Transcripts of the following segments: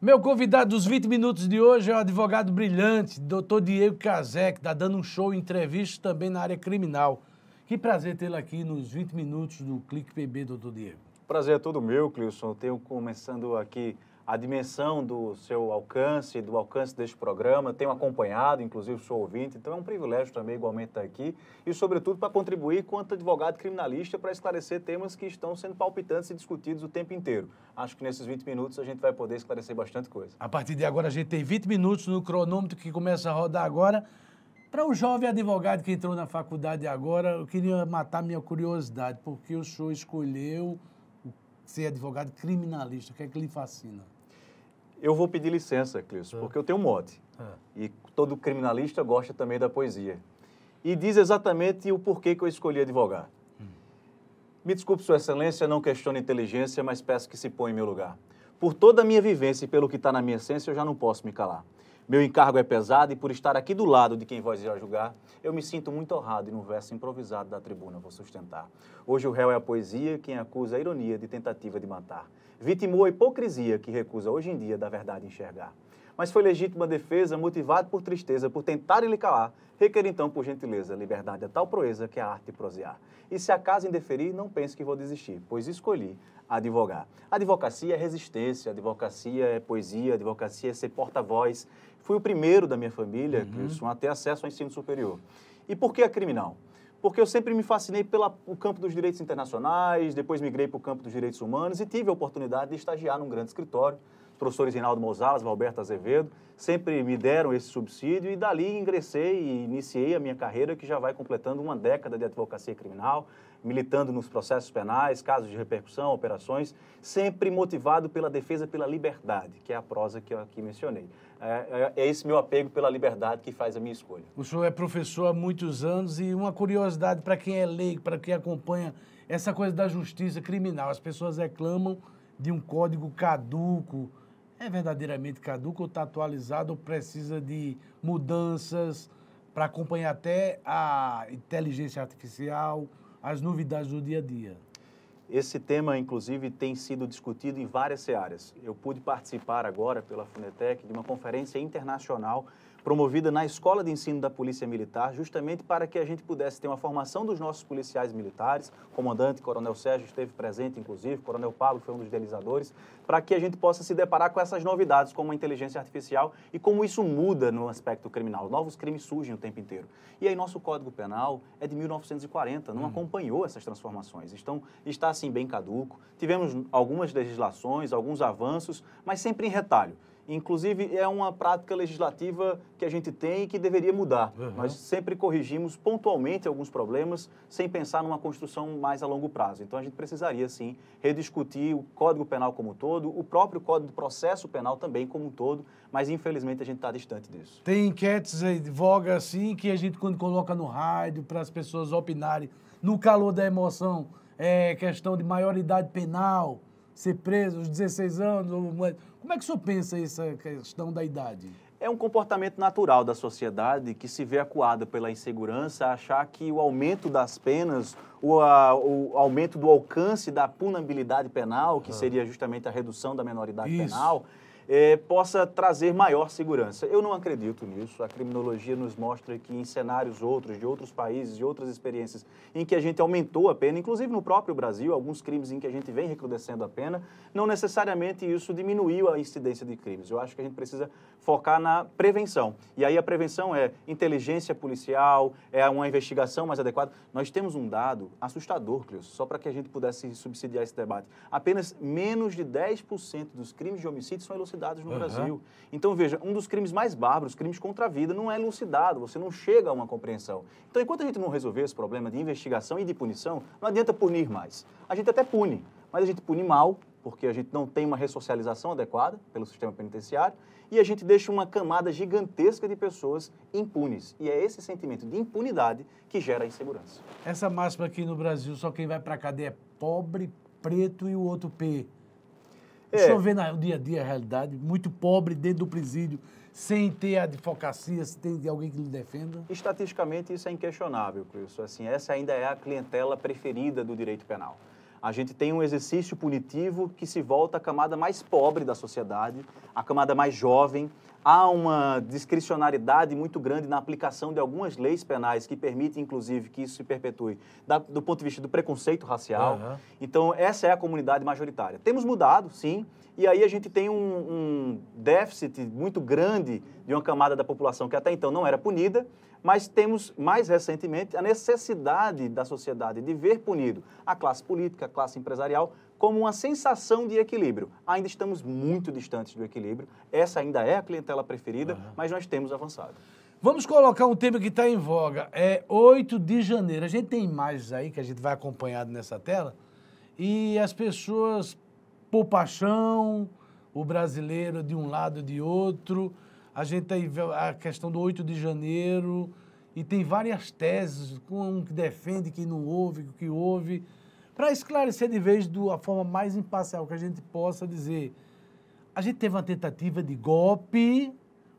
Meu convidado dos 20 minutos de hoje é o advogado brilhante, doutor Diego Casé, que está dando um show e entrevistas também na área criminal. Que prazer tê-lo aqui nos 20 minutos do Clique PB, doutor Diego. Prazer é todo meu, Cleilson. Tenho começando aqui a dimensão do seu alcance, do alcance deste programa. Tenho acompanhado, inclusive sou ouvinte, então é um privilégio também igualmente estar aqui. E, sobretudo, para contribuir quanto advogado criminalista para esclarecer temas que estão sendo palpitantes e discutidos o tempo inteiro. Acho que nesses 20 minutos a gente vai poder esclarecer bastante coisa. A partir de agora a gente tem 20 minutos no cronômetro que começa a rodar agora. Para o jovem advogado que entrou na faculdade agora, eu queria matar minha curiosidade, porque o senhor escolheu ser advogado criminalista. O que é que lhe fascina? Eu vou pedir licença, Cleilson, porque eu tenho um mote. E todo criminalista gosta também da poesia. E diz exatamente o porquê que eu escolhi advogar. Me desculpe, Sua Excelência, não questiono inteligência, mas peço que se ponha em meu lugar. Por toda a minha vivência e pelo que está na minha essência, eu já não posso me calar. Meu encargo é pesado e por estar aqui do lado de quem vós irá julgar, eu me sinto muito honrado e no verso improvisado da tribuna vou sustentar. Hoje o réu é a poesia, quem acusa a ironia de tentativa de matar. Vitimou a hipocrisia que recusa hoje em dia da verdade enxergar. Mas foi legítima defesa, motivado por tristeza, por tentar lhe calar, requer então, por gentileza, liberdade a tal proeza que é a arte de prosear. E se acaso indeferir, não pense que vou desistir, pois escolhi advogar. Advocacia é resistência, advocacia é poesia, advocacia é ser porta-voz. Fui o primeiro da minha família, Cleilson, a ter acesso ao ensino superior. E por que a criminal? Porque eu sempre me fascinei pelo campo dos direitos internacionais, depois migrei para o campo dos direitos humanos e tive a oportunidade de estagiar num grande escritório. Os professores Reinaldo Mozalas, Valberto Azevedo, sempre me deram esse subsídio e dali ingressei e iniciei a minha carreira, que já vai completando uma década de advocacia criminal, militando nos processos penais, casos de repercussão, operações, sempre motivado pela defesa pela liberdade, que é a prosa que eu aqui mencionei. É esse meu apego pela liberdade que faz a minha escolha. O senhor é professor há muitos anos e uma curiosidade para quem é leigo, para quem acompanha essa coisa da justiça criminal. As pessoas reclamam de um código caduco. É verdadeiramente caduco ou está atualizado ou precisa de mudanças para acompanhar até a inteligência artificial, as novidades do dia a dia? Esse tema, inclusive, tem sido discutido em várias searas. Eu pude participar agora, pela Funetec, de uma conferência internacional promovida na Escola de Ensino da Polícia Militar, justamente para que a gente pudesse ter uma formação dos nossos policiais militares. O comandante, Coronel Sérgio, esteve presente, inclusive, Coronel Pablo foi um dos idealizadores, para que a gente possa se deparar com essas novidades, como a inteligência artificial e como isso muda no aspecto criminal. Novos crimes surgem o tempo inteiro. E aí nosso Código Penal é de 1940, não acompanhou essas transformações. Então, está assim bem caduco. Tivemos algumas legislações, alguns avanços, mas sempre em retalho. Inclusive, é uma prática legislativa que a gente tem e que deveria mudar. Nós sempre corrigimos pontualmente alguns problemas sem pensar numa construção mais a longo prazo. Então, a gente precisaria, sim, rediscutir o Código Penal como um todo, o próprio Código do Processo Penal também como um todo, mas, infelizmente, a gente está distante disso. Tem enquetes aí de voga, assim, que a gente, quando coloca no rádio para as pessoas opinarem, no calor da emoção, é questão de maioridade penal, ser preso aos 16 anos. Como é que o senhor pensa essa questão da idade? É um comportamento natural da sociedade que se vê acuada pela insegurança, achar que o aumento das penas, o aumento do alcance da punabilidade penal, que seria justamente a redução da menoridade penal, possa trazer maior segurança. Eu não acredito nisso. A criminologia nos mostra que em cenários outros, de outros países, de outras experiências, em que a gente aumentou a pena, inclusive no próprio Brasil, alguns crimes em que a gente vem recrudescendo a pena, não necessariamente isso diminuiu a incidência de crimes. Eu acho que a gente precisa focar na prevenção. E aí a prevenção é inteligência policial, é uma investigação mais adequada. Nós temos um dado assustador, Cleilson, só para que a gente pudesse subsidiar esse debate. Apenas menos de 10% dos crimes de homicídio são elucidados no Brasil. Então, veja, um dos crimes mais bárbaros, crimes contra a vida, não é elucidado, você não chega a uma compreensão. Então, enquanto a gente não resolver esse problema de investigação e de punição, não adianta punir mais. A gente até pune, mas a gente pune mal, porque a gente não tem uma ressocialização adequada pelo sistema penitenciário, e a gente deixa uma camada gigantesca de pessoas impunes. E é esse sentimento de impunidade que gera a insegurança. Essa máxima aqui no Brasil, só quem vai para a cadeia é pobre, preto e o outro P. O senhor vê no dia a dia a realidade, muito pobre dentro do presídio, sem ter advocacia, sem ter alguém que lhe defenda? Estatisticamente, isso é inquestionável, Cleilson. Assim, essa ainda é a clientela preferida do direito penal. A gente tem um exercício punitivo que se volta à camada mais pobre da sociedade, à camada mais jovem. Há uma discricionariedade muito grande na aplicação de algumas leis penais que permitem, inclusive, que isso se perpetue do ponto de vista do preconceito racial. Uhum. Então, essa é a comunidade majoritária. Temos mudado, sim, e aí a gente tem um déficit muito grande de uma camada da população que até então não era punida, mas temos, mais recentemente, a necessidade da sociedade de ver punido a classe política, a classe empresarial, como uma sensação de equilíbrio. Ainda estamos muito distantes do equilíbrio, essa ainda é a clientela preferida, mas nós temos avançado. Vamos colocar um tema que está em voga, é 8 de janeiro. A gente tem imagens aí que a gente vai acompanhando nessa tela, e as pessoas, por paixão, o brasileiro de um lado e de outro, a gente tem a questão do 8 de janeiro, e tem várias teses, um que defende que não houve, que houve, para esclarecer de vez da forma mais imparcial que a gente possa dizer. A gente teve uma tentativa de golpe,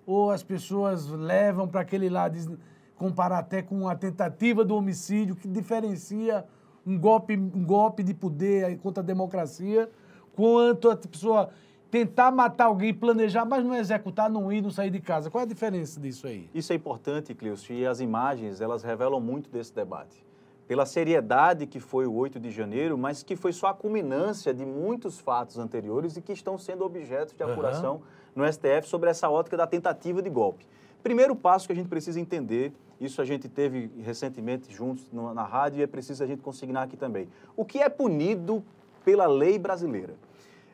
ou as pessoas levam para aquele lado, comparar até com a tentativa do homicídio, que diferencia um golpe de poder contra a democracia, quanto a pessoa tentar matar alguém, planejar, mas não executar, não ir, não sair de casa. Qual é a diferença disso aí? Isso é importante, Cleilson, e as imagens, elas revelam muito desse debate. Pela seriedade que foi o 8 de janeiro, mas que foi só a culminância de muitos fatos anteriores e que estão sendo objeto de apuração no STF sobre essa ótica da tentativa de golpe. Primeiro passo que a gente precisa entender, isso a gente teve recentemente juntos na rádio e é preciso a gente consignar aqui também. O que é punido pela lei brasileira?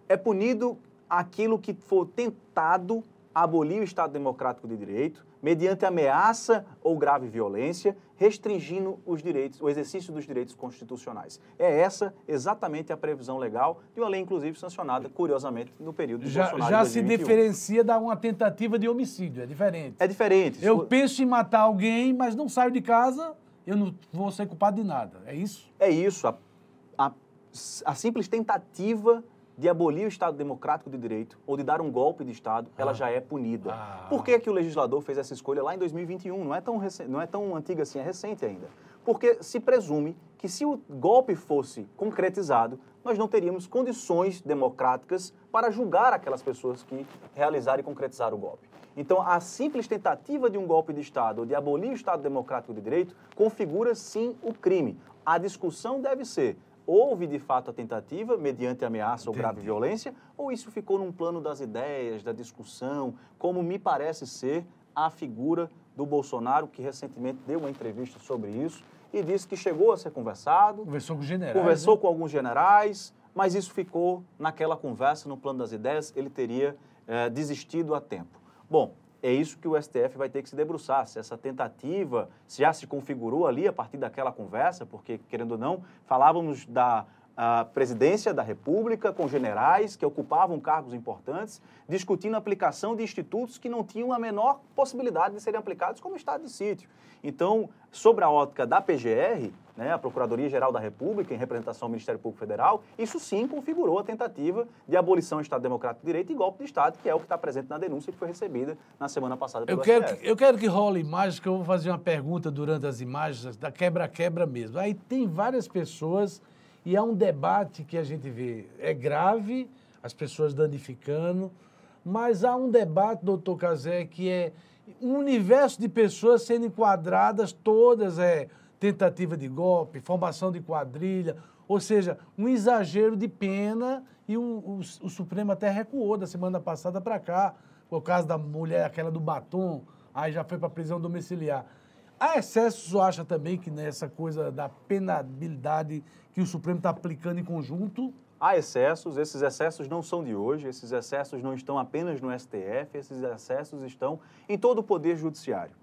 É punido aquilo que for tentado abolir o Estado Democrático de Direito, mediante ameaça ou grave violência, restringindo os direitos, o exercício dos direitos constitucionais. É essa exatamente a previsão legal de uma lei, inclusive, sancionada, curiosamente, no período de Bolsonaro. Já se diferencia da uma tentativa de homicídio, é diferente. É diferente. Eu penso em matar alguém, mas não saio de casa, eu não vou ser culpado de nada, é isso? É isso. A simples tentativa de abolir o Estado Democrático de Direito ou de dar um golpe de Estado, ela já é punida. Por que o legislador fez essa escolha lá em 2021? Não é tão antiga assim, é recente ainda. Porque se presume que se o golpe fosse concretizado, nós não teríamos condições democráticas para julgar aquelas pessoas que realizaram e concretizaram o golpe. Então, a simples tentativa de um golpe de Estado ou de abolir o Estado Democrático de Direito configura, sim, o crime. A discussão deve ser: houve, de fato, a tentativa, mediante ameaça ou grave violência, ou isso ficou num plano das ideias, da discussão, como me parece ser a figura do Bolsonaro, que recentemente deu uma entrevista sobre isso e disse que chegou a ser conversado. Conversou com generais. Conversou com alguns generais, mas isso ficou naquela conversa, no plano das ideias, ele teria desistido a tempo. Bom, é isso que o STF vai ter que se debruçar, se essa tentativa já se configurou ali a partir daquela conversa, porque, querendo ou não, falávamos da presidência da República com generais que ocupavam cargos importantes, discutindo a aplicação de institutos que não tinham a menor possibilidade de serem aplicados como estado de sítio. Então, sobre a ótica da PGR, né, a Procuradoria-Geral da República, em representação ao Ministério Público Federal, isso sim configurou a tentativa de abolição do Estado Democrático de Direito e golpe de Estado, que é o que está presente na denúncia que foi recebida na semana passada pelo STF. Eu quero que role imagens, que eu vou fazer uma pergunta durante as imagens, da quebra-quebra mesmo. Aí tem várias pessoas e há um debate que a gente vê, é grave, as pessoas danificando, mas há um debate, doutor Cazé, que é um universo de pessoas sendo enquadradas, todas tentativa de golpe, formação de quadrilha, ou seja, um exagero de pena, e o Supremo até recuou da semana passada para cá, o caso da mulher, aquela do batom, aí já foi para prisão domiciliar. Há excessos, eu acho também que nessa coisa da penalidade que o Supremo está aplicando em conjunto? Há excessos, esses excessos não são de hoje, esses excessos não estão apenas no STF, esses excessos estão em todo o Poder Judiciário.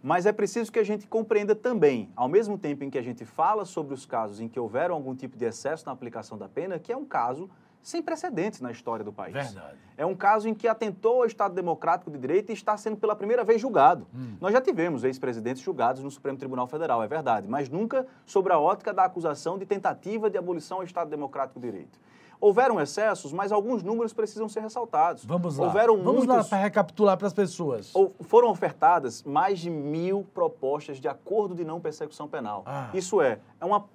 Mas é preciso que a gente compreenda também, ao mesmo tempo em que a gente fala sobre os casos em que houveram algum tipo de excesso na aplicação da pena, que é um caso sem precedentes na história do país. Verdade. É um caso em que atentou ao Estado Democrático de Direito e está sendo pela primeira vez julgado. Nós já tivemos ex-presidentes julgados no Supremo Tribunal Federal, é verdade, mas nunca sobre a ótica da acusação de tentativa de abolição ao Estado Democrático de Direito. Houveram excessos, mas alguns números precisam ser ressaltados. Vamos lá. Vamos lá para recapitular para as pessoas. Foram ofertadas mais de 1.000 propostas de acordo de não persecução penal. Isso é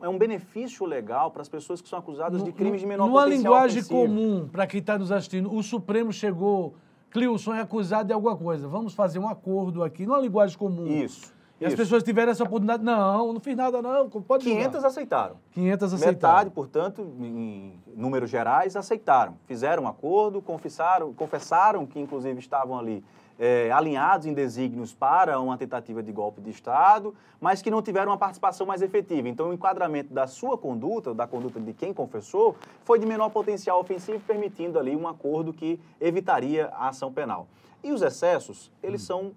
um benefício legal para as pessoas que são acusadas de crimes de menor potencial ofensivo. Numa linguagem comum, para quem está nos assistindo, o Supremo chegou, Clilson é acusado de alguma coisa, vamos fazer um acordo aqui, numa linguagem comum. Isso. E as pessoas tiveram essa oportunidade, não fiz nada não, pode 500 aceitaram. 500 aceitaram. Metade, portanto, em números gerais, aceitaram. Fizeram um acordo, confessaram que, inclusive, estavam ali alinhados em desígnios para uma tentativa de golpe de Estado, mas que não tiveram uma participação mais efetiva. Então, o enquadramento da sua conduta, da conduta de quem confessou, foi de menor potencial ofensivo, permitindo ali um acordo que evitaria a ação penal. E os excessos, eles são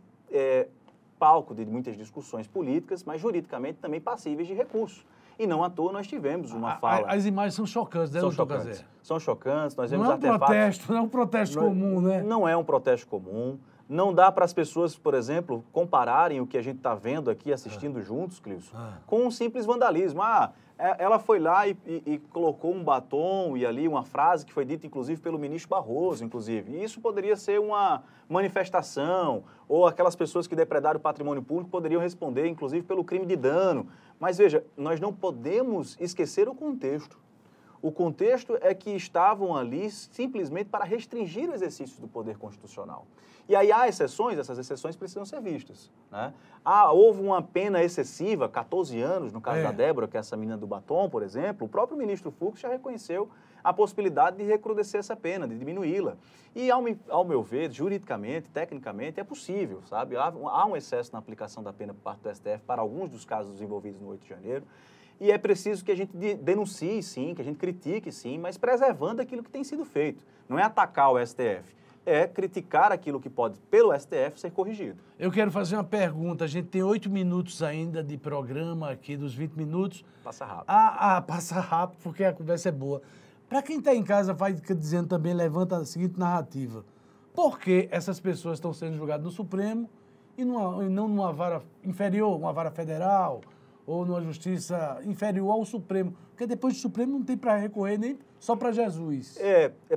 palco de muitas discussões políticas, mas juridicamente também passíveis de recurso. E não à toa nós tivemos uma fala... As imagens são chocantes, né, doutor Cazé? São chocantes, nós vemos não é um protesto comum, né? Não é um protesto comum. Não dá para as pessoas, por exemplo, compararem o que a gente está vendo aqui, assistindo juntos, Clilson, com um simples vandalismo. Ela foi lá e colocou um batom e ali uma frase que foi dita, inclusive, pelo ministro Barroso, inclusive. E isso poderia ser uma manifestação, ou aquelas pessoas que depredaram o patrimônio público poderiam responder, inclusive, pelo crime de dano. Mas, veja, nós não podemos esquecer o contexto. O contexto é que estavam ali simplesmente para restringir o exercício do poder constitucional. E aí há exceções, essas exceções precisam ser vistas, né? Houve uma pena excessiva, 14 anos, no caso da Débora, que é essa menina do batom, por exemplo. O próprio ministro Fux já reconheceu a possibilidade de recrudescer essa pena, de diminuí-la. E, ao meu ver, juridicamente, tecnicamente, é possível, sabe? Há um excesso na aplicação da pena por parte do STF para alguns dos casos envolvidos no 8 de janeiro. E é preciso que a gente denuncie, sim, que a gente critique, sim, mas preservando aquilo que tem sido feito. Não é atacar o STF, é criticar aquilo que pode, pelo STF, ser corrigido. Eu quero fazer uma pergunta. A gente tem 8 minutos ainda de programa aqui, dos 20 minutos. Passa rápido. Passa rápido, porque a conversa é boa. Para quem está em casa, vai dizendo também, levanta a seguinte narrativa. Por que essas pessoas estão sendo julgadas no Supremo e não numa vara inferior, uma vara federal, ou numa justiça inferior ao Supremo? Porque depois do Supremo não tem para recorrer nem só para Jesus.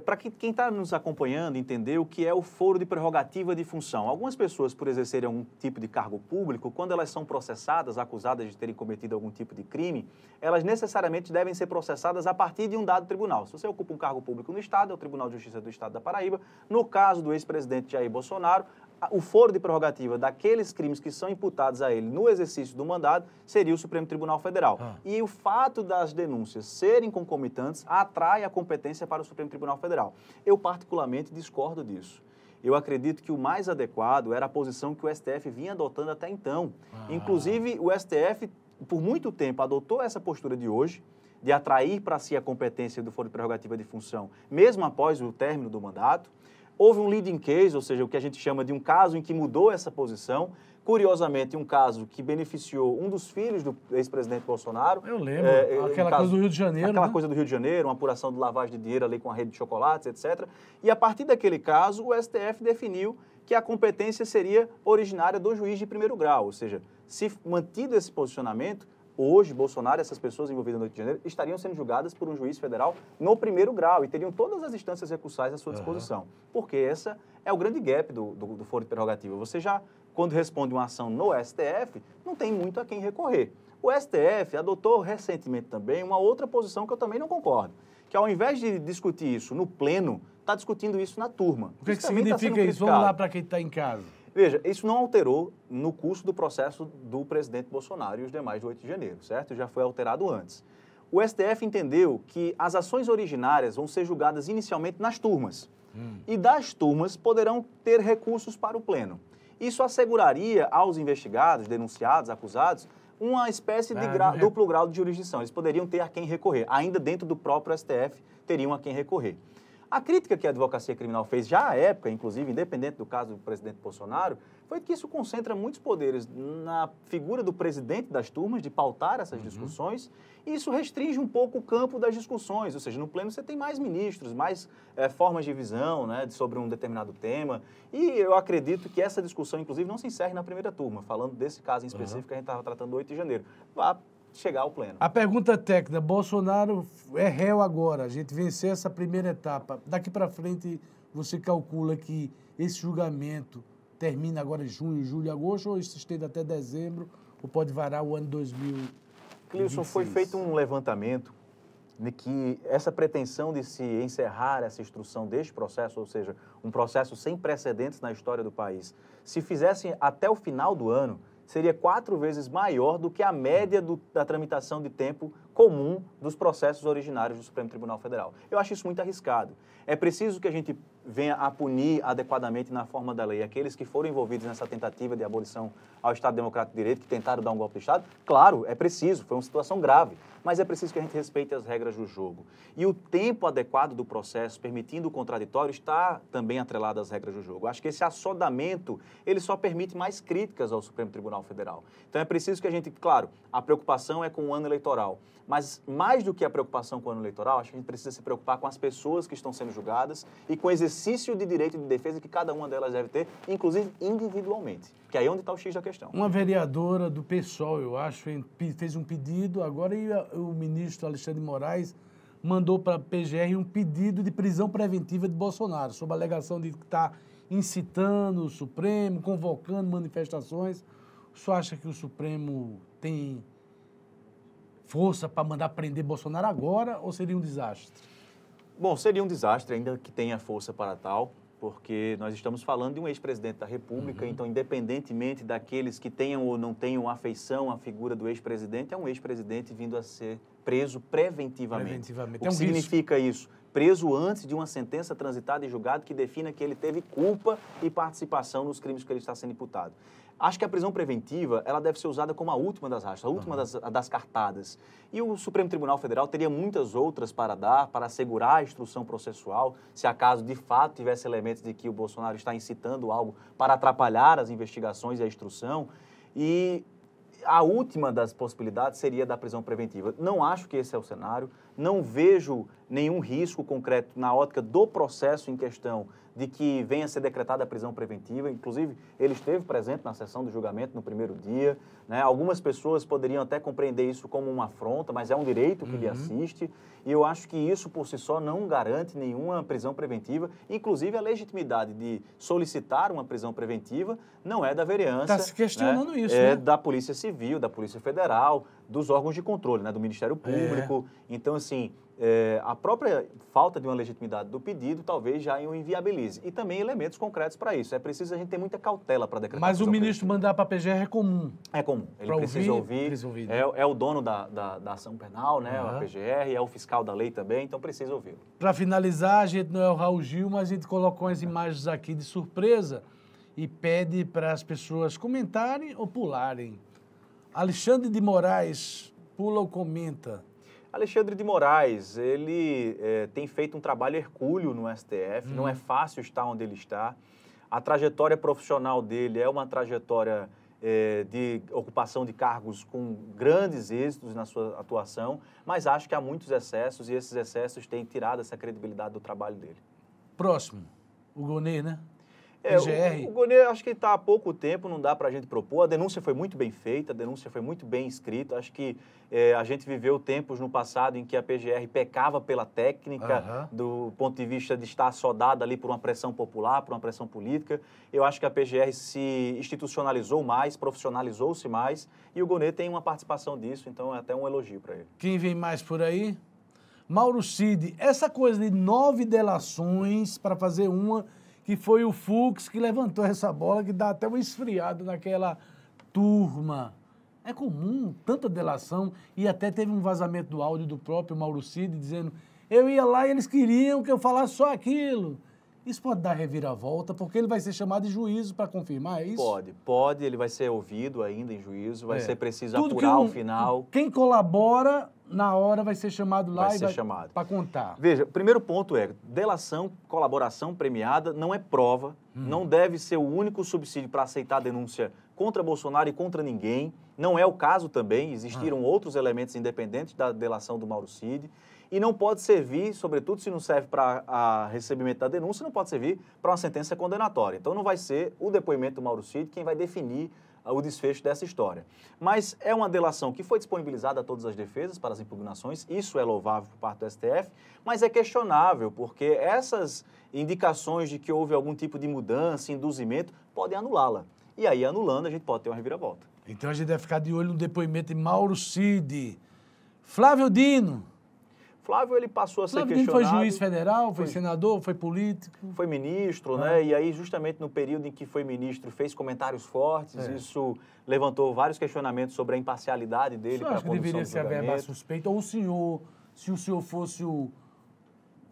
Para quem está nos acompanhando entender o que é o foro de prerrogativa de função. Algumas pessoas, por exercerem algum tipo de cargo público, quando elas são processadas, acusadas de terem cometido algum tipo de crime, elas necessariamente devem ser processadas a partir de um dado tribunal. Se você ocupa um cargo público no Estado, é o Tribunal de Justiça do Estado da Paraíba. No caso do ex-presidente Jair Bolsonaro, o foro de prerrogativa daqueles crimes que são imputados a ele no exercício do mandato seria o Supremo Tribunal Federal. E o fato das denúncias serem concomitantes atrai a competência para o Supremo Tribunal Federal. Eu, particularmente, discordo disso. Eu acredito que o mais adequado era a posição que o STF vinha adotando até então. Inclusive, o STF, por muito tempo, adotou essa postura de hoje, de atrair para si a competência do foro de prerrogativa de função, mesmo após o término do mandato. Houve um leading case, ou seja, o que a gente chama de um caso em que mudou essa posição. Curiosamente, um caso que beneficiou um dos filhos do ex-presidente Bolsonaro. Eu lembro, aquela coisa do Rio de Janeiro. Aquela coisa do Rio de Janeiro, uma apuração de lavagem de dinheiro ali com a rede de chocolates, etc. E a partir daquele caso, o STF definiu que a competência seria originária do juiz de primeiro grau. Ou seja, se mantido esse posicionamento, hoje, Bolsonaro e essas pessoas envolvidas no Rio de Janeiro estariam sendo julgadas por um juiz federal no primeiro grau e teriam todas as instâncias recursais à sua disposição. Porque essa é o grande gap do foro de prerrogativa. Você já, quando responde uma ação no STF, não tem muito a quem recorrer. O STF adotou recentemente também uma outra posição que eu também não concordo, que ao invés de discutir isso no pleno, está discutindo isso na turma. O que significa isso? Vamos lá para quem está em casa. Veja, isso não alterou no curso do processo do presidente Bolsonaro e os demais do 8 de janeiro, certo? Já foi alterado antes. O STF entendeu que as ações originárias vão ser julgadas inicialmente nas turmas. E das turmas poderão ter recursos para o pleno. Isso asseguraria aos investigados, denunciados, acusados, uma espécie de duplo grau de jurisdição. Eles poderiam ter a quem recorrer. Ainda dentro do próprio STF, teriam a quem recorrer. A crítica que a advocacia criminal fez já à época, inclusive independente do caso do presidente Bolsonaro, foi que isso concentra muitos poderes na figura do presidente das turmas, de pautar essas discussões, e isso restringe um pouco o campo das discussões, ou seja, no pleno você tem mais ministros, mais formas de visão, né, sobre um determinado tema, e eu acredito que essa discussão, inclusive, não se encerre na primeira turma, falando desse caso em específico que a gente estava tratando do 8 de janeiro. chegar ao pleno. A pergunta técnica, Bolsonaro é réu agora, a gente venceu essa primeira etapa. Daqui para frente, você calcula que esse julgamento termina agora em junho, julho, agosto, ou isso estende até dezembro, ou pode varar o ano 2026? Cleilson, foi feito um levantamento de que essa pretensão de se encerrar essa instrução deste processo, ou seja, um processo sem precedentes na história do país, se fizessem até o final do ano, seria 4 vezes maior do que a média da tramitação de tempo comum dos processos originários do Supremo Tribunal Federal. Eu acho isso muito arriscado. É preciso que a gente venha a punir adequadamente na forma da lei aqueles que foram envolvidos nessa tentativa de abolição ao Estado Democrático de Direito, que tentaram dar um golpe de Estado. Claro, é preciso, foi uma situação grave, mas é preciso que a gente respeite as regras do jogo. E o tempo adequado do processo, permitindo o contraditório, está também atrelado às regras do jogo. Acho que esse assodamento, ele só permite mais críticas ao Supremo Tribunal Federal. Então é preciso que a gente, claro, a preocupação é com o ano eleitoral, mas mais do que a preocupação com o ano eleitoral, acho que a gente precisa se preocupar com as pessoas que estão sendo julgadas e com o exercício de direito de defesa que cada uma delas deve ter, inclusive individualmente, que aí é onde está o X da questão. Uma vereadora do PSOL, eu acho, fez um pedido agora e o ministro Alexandre de Moraes mandou para a PGR um pedido de prisão preventiva de Bolsonaro, sob a alegação de que está incitando o Supremo, convocando manifestações. O senhor acha que o Supremo tem força para mandar prender Bolsonaro agora ou seria um desastre? Bom, seria um desastre, ainda que tenha força para tal, porque nós estamos falando de um ex-presidente da República, então, independentemente daqueles que tenham ou não tenham afeição à figura do ex-presidente, é um ex-presidente vindo a ser preso preventivamente. O que significa isso? Preso antes de uma sentença transitada e julgada que defina que ele teve culpa e participação nos crimes que ele está sendo imputado. Acho que a prisão preventiva, ela deve ser usada como a última das rachas, a última das cartadas. E o Supremo Tribunal Federal teria muitas outras para dar, para assegurar a instrução processual, se acaso de fato tivesse elementos de que o Bolsonaro está incitando algo para atrapalhar as investigações e a instrução. E a última das possibilidades seria da prisão preventiva. Não acho que esse é o cenário, não vejo nenhum risco concreto na ótica do processo em questão de que venha a ser decretada a prisão preventiva. Inclusive, ele esteve presente na sessão do julgamento no primeiro dia, né? Algumas pessoas poderiam até compreender isso como uma afronta, mas é um direito que lhe assiste, e eu acho que isso por si só não garante nenhuma prisão preventiva. Inclusive, a legitimidade de solicitar uma prisão preventiva não é da vereança. Está se questionando, né? Isso, É né? da Polícia Civil, da Polícia Federal, dos órgãos de controle, né? Do Ministério Público. Então, assim, a própria falta de uma legitimidade do pedido talvez já o inviabilize. E também elementos concretos para isso. É preciso a gente ter muita cautela para decretar. Mas o ministro mandar para a PGR é comum. É comum. Ele precisa ouvir. É o dono da ação penal, né? A PGR, é o fiscal da lei também, então precisa ouvi-lo. Para finalizar, a gente não é o Raul Gil, mas a gente colocou as imagens aqui de surpresa e pede para as pessoas comentarem ou pularem. Alexandre de Moraes, pula ou comenta? Alexandre de Moraes, ele tem feito um trabalho hercúleo no STF, não é fácil estar onde ele está. A trajetória profissional dele é uma trajetória de ocupação de cargos com grandes êxitos na sua atuação, mas acho que há muitos excessos e esses excessos têm tirado essa credibilidade do trabalho dele. Próximo, o Gonê, né? O Gonê, acho que está há pouco tempo, não dá para a gente propor. A denúncia foi muito bem feita, a denúncia foi muito bem escrita. Acho que a gente viveu tempos no passado em que a PGR pecava pela técnica, do ponto de vista de estar assodada ali por uma pressão popular, por uma pressão política. Eu acho que a PGR se institucionalizou mais, profissionalizou-se mais, e o Gonê tem uma participação disso, então é até um elogio para ele. Quem vem mais por aí? Mauro Cid, essa coisa de 9 delações para fazer uma... que foi o Fux que levantou essa bola, que dá até uma esfriada naquela turma. É comum, tanta delação, e até teve um vazamento do áudio do próprio Mauro Cid, dizendo, eu ia lá e eles queriam que eu falasse só aquilo. Isso pode dar reviravolta, porque ele vai ser chamado de juízo para confirmar, é isso? Pode, ele vai ser ouvido ainda em juízo, vai ser preciso apurar ao final. Quem colabora, na hora vai ser chamado lá para contar. Veja, o primeiro ponto é, delação, colaboração premiada não é prova, não deve ser o único subsídio para aceitar a denúncia contra Bolsonaro e contra ninguém. Não é o caso também, existiram outros elementos independentes da delação do Mauro Cid. E não pode servir, sobretudo se não serve para recebimento da denúncia, não pode servir para uma sentença condenatória. Então não vai ser o depoimento do Mauro Cid quem vai definir o desfecho dessa história. Mas é uma delação que foi disponibilizada a todas as defesas para as impugnações, isso é louvável por parte do STF, mas é questionável, porque essas indicações de que houve algum tipo de mudança, induzimento, podem anulá-la. E aí, anulando, a gente pode ter uma reviravolta. Então a gente deve ficar de olho no depoimento de Mauro Cid. Flávio Dino. Flávio, ele passou a ser Flávio Dino questionado. foi juiz federal, foi senador, foi político. Foi ministro, né? E aí, justamente no período em que foi ministro, fez comentários fortes. Isso levantou vários questionamentos sobre a imparcialidade dele para a condução do julgamento. Deveria ser a verba suspeita? Ou o senhor, se o senhor fosse o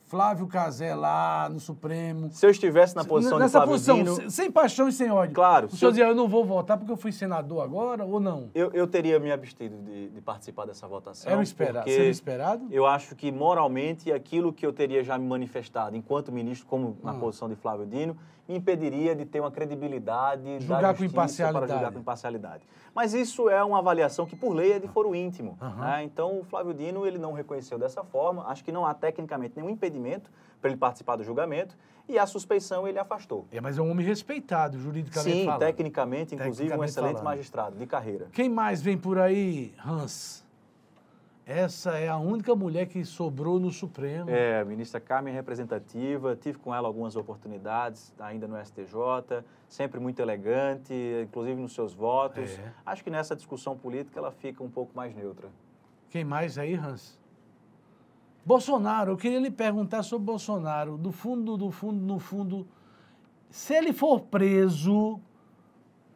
Flávio Cazé lá no Supremo... Se eu estivesse na posição de Flávio Dino... Sem paixão e sem ódio. Claro. O senhor dizia, eu não vou votar porque eu fui senador agora, ou não? Eu teria me abstido de participar dessa votação. Era esperado. Seria esperado? Eu acho que, moralmente, aquilo que eu teria já me manifestado enquanto ministro, como na posição de Flávio Dino, me impediria de ter uma credibilidade julgar com imparcialidade. para julgar com imparcialidade. Mas isso é uma avaliação que, por lei, é de foro íntimo. Né? Então, o Flávio Dino, ele não reconheceu dessa forma. Acho que não há, tecnicamente, nenhum impedimento para ele participar do julgamento. E a suspeição ele afastou. Mas é um homem respeitado, juridicamente falando. Sim, tecnicamente, inclusive um excelente magistrado, de carreira. Quem mais vem por aí, Hans? Essa é a única mulher que sobrou no Supremo. É, a ministra Carmen é representativa, tive com ela algumas oportunidades, ainda no STJ, sempre muito elegante, inclusive nos seus votos. Acho que nessa discussão política ela fica um pouco mais neutra. Quem mais aí, Hans? Bolsonaro, eu queria lhe perguntar sobre Bolsonaro. No fundo, se ele for preso,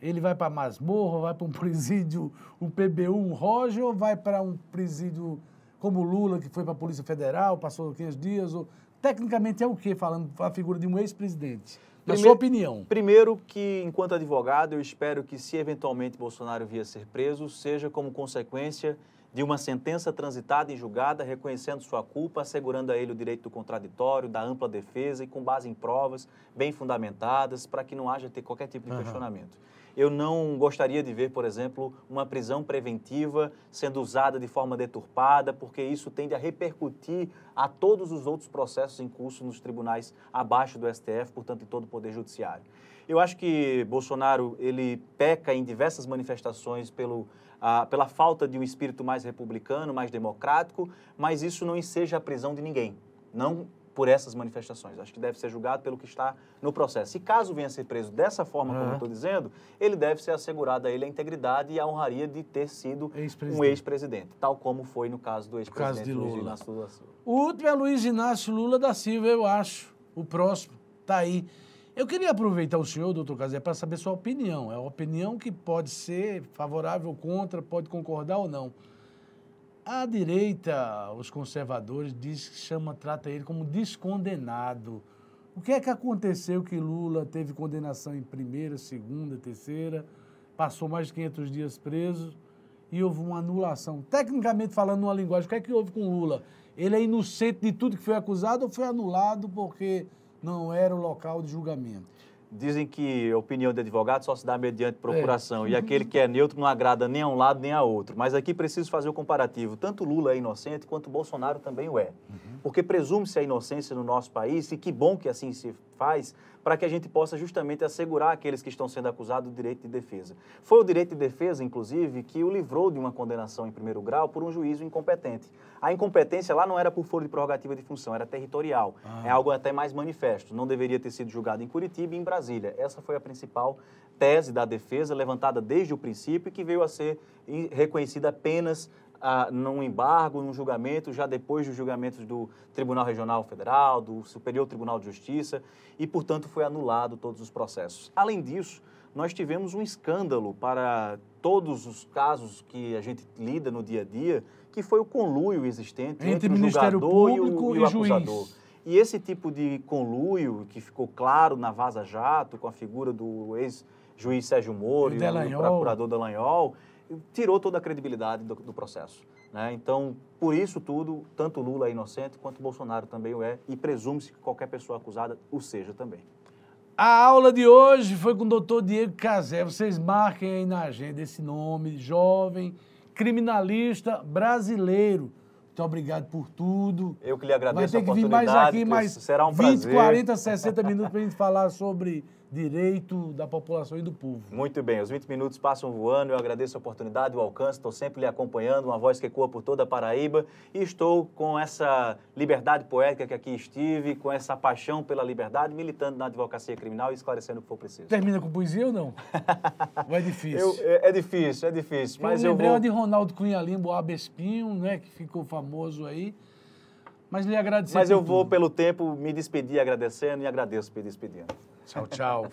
ele vai para masmorra, vai para um presídio, um PBU, um Roger, ou vai para um presídio como o Lula, que foi para a Polícia Federal, passou 500 dias? Ou... Tecnicamente é o quê, falando a figura de um ex-presidente? Na sua opinião. Primeiro que, enquanto advogado, eu espero que, se eventualmente Bolsonaro vier a ser preso, seja como consequência de uma sentença transitada e julgada, reconhecendo sua culpa, assegurando a ele o direito do contraditório, da ampla defesa e com base em provas bem fundamentadas, para que não haja ter qualquer tipo de questionamento. Eu não gostaria de ver, por exemplo, uma prisão preventiva sendo usada de forma deturpada, porque isso tende a repercutir a todos os outros processos em curso nos tribunais abaixo do STF, portanto, em todo o Poder Judiciário. Eu acho que Bolsonaro, ele peca em diversas manifestações pela falta de um espírito mais republicano, mais democrático, mas isso não enseja a prisão de ninguém, não por essas manifestações. Acho que deve ser julgado pelo que está no processo. E caso venha a ser preso dessa forma, como eu estou dizendo, ele deve ser assegurada a ele a integridade e a honraria de ter sido um ex-presidente, tal como foi no caso do ex-presidente Luiz Inácio Lula da Silva. O último é Luiz Inácio Lula da Silva, eu acho. O próximo está aí. Eu queria aproveitar o senhor, doutor Cazé, para saber sua opinião. É uma opinião que pode ser favorável ou contra, pode concordar ou não. A direita, os conservadores, trata ele como descondenado. O que é que aconteceu que Lula teve condenação em primeira, segunda, terceira, passou mais de 500 dias preso e houve uma anulação? Tecnicamente falando, numa linguagem, o que é que houve com Lula? Ele é inocente de tudo que foi acusado ou foi anulado porque não era o local de julgamento? Dizem que a opinião de advogado só se dá mediante procuração, e aquele que é neutro não agrada nem a um lado nem a outro. Mas aqui preciso fazer o comparativo. Tanto Lula é inocente, quanto Bolsonaro também o é. Porque presume-se a inocência no nosso país, e que bom que assim se faz, para que a gente possa justamente assegurar aqueles que estão sendo acusados do direito de defesa. Foi o direito de defesa, inclusive, que o livrou de uma condenação em primeiro grau por um juízo incompetente. A incompetência lá não era por foro de prerrogativa de função, era territorial. É algo até mais manifesto. Não deveria ter sido julgado em Curitiba e em Brasília. Essa foi a principal tese da defesa, levantada desde o princípio e que veio a ser reconhecida apenas num embargo, num julgamento, já depois dos julgamentos do Tribunal Regional Federal, do Superior Tribunal de Justiça, e, portanto, foi anulado todos os processos. Além disso, nós tivemos um escândalo para todos os casos que a gente lida no dia a dia, que foi o conluio existente entre o julgador e o acusador. E esse tipo de conluio, que ficou claro na Vaza Jato, com a figura do ex-juiz Sérgio Moro e do procurador Dallagnol, tirou toda a credibilidade do processo. Né? Então, por isso tudo, tanto Lula é inocente, quanto Bolsonaro também o é, e presume-se que qualquer pessoa acusada o seja também. A aula de hoje foi com o doutor Diego Cazé. Vocês marquem aí na agenda esse nome, jovem, criminalista brasileiro. Muito obrigado por tudo. Eu que lhe agradeço a oportunidade. Vai ter que vir mais aqui, mais será um 20, prazer. 40, 60 minutos para a gente falar sobre direito da população e do povo. Muito bem, os 20 minutos passam voando, eu agradeço a oportunidade, o alcance, estou sempre lhe acompanhando, uma voz que ecoa por toda a Paraíba, e estou com essa liberdade poética que aqui estive, com essa paixão pela liberdade, militando na advocacia criminal e esclarecendo o que for preciso. Termina com poesia ou não? Ou é difícil? É difícil, mas eu lembrei vou... de Ronaldo Cunha Lima, o Abespinho, né, que ficou famoso aí, mas lhe agradecer. Mas eu vou, pelo tempo, me despedir agradecendo e agradeço por me despedindo. Tchau, tchau.